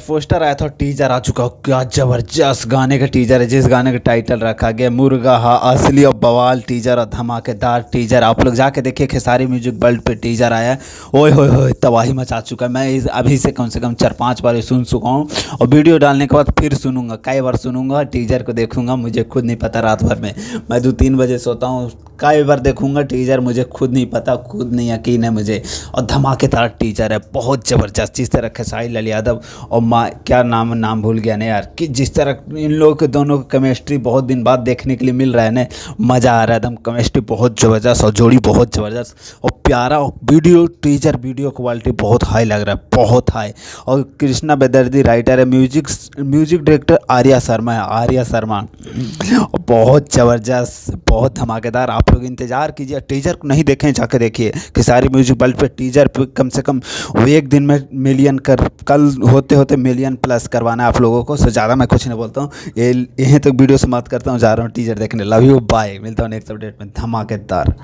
Poster आया था, teaser आ चुका। क्या ज़बरदस्त गाने का टीजर है, जिस गाने का टाइटल रखा गया मुर्गा हा असली और बवाल टीजर और धमाकेदार टीजर। आप लोग जाके देखिए, खेसारी म्यूजिक वर्ल्ड पे टीजर आया है। ओए होए होए, तबाही मचा चुका है। मैं अभी से कम 4-5 बार सुन चुका हूँ, और वीडियो डालने के बाद फिर सुनूंगा, कई बार सुनूंगा, टीजर को देखूंगा। मुझे खुद नहीं पता, रात भर में मैं 2-3 बजे सोता हूँ, कई बार देखूंगा टीजर, मुझे खुद नहीं पता, खुद नहीं यकीन है मुझे। और धमाकेदार टीजर है, बहुत ज़बरदस्त। जिस तरह खेसारी लाल यादव और माँ, क्या नाम भूल गया ना यार, कि जिस तरह इन लोगों के दोनों की केमिस्ट्री बहुत दिन बाद देखने के लिए मिल रहा है ना, मज़ा आ रहा है एकदम। केमिस्ट्री बहुत ज़बरदस्त और जोड़ी बहुत ज़बरदस्त और प्यारा। और वीडियो टीजर वीडियो क्वालिटी बहुत हाई लग रहा है, बहुत हाई। और कृष्णा बेदर्दी राइटर है, म्यूजिक डायरेक्टर आर्या शर्मा है, आर्या शर्मा। और बहुत ज़बरदस्त, बहुत धमाकेदार। आप लोग इंतज़ार कीजिए, टीजर को नहीं देखें जाकर देखिए। खेसारी म्यूजिक वर्ल्ड पे टीजर पे कम से कम वो एक दिन में मिलियन कल होते होते मिलियन प्लस करवाना है आप लोगों को। सो ज़्यादा मैं कुछ नहीं बोलता हूँ, ये यहीं तक वीडियो समाप्त करता हूँ, जा रहा हूँ टीजर देखने। Love you, bye. मिलता हूँ नेक्स्ट अपडेट में धमाकेदार।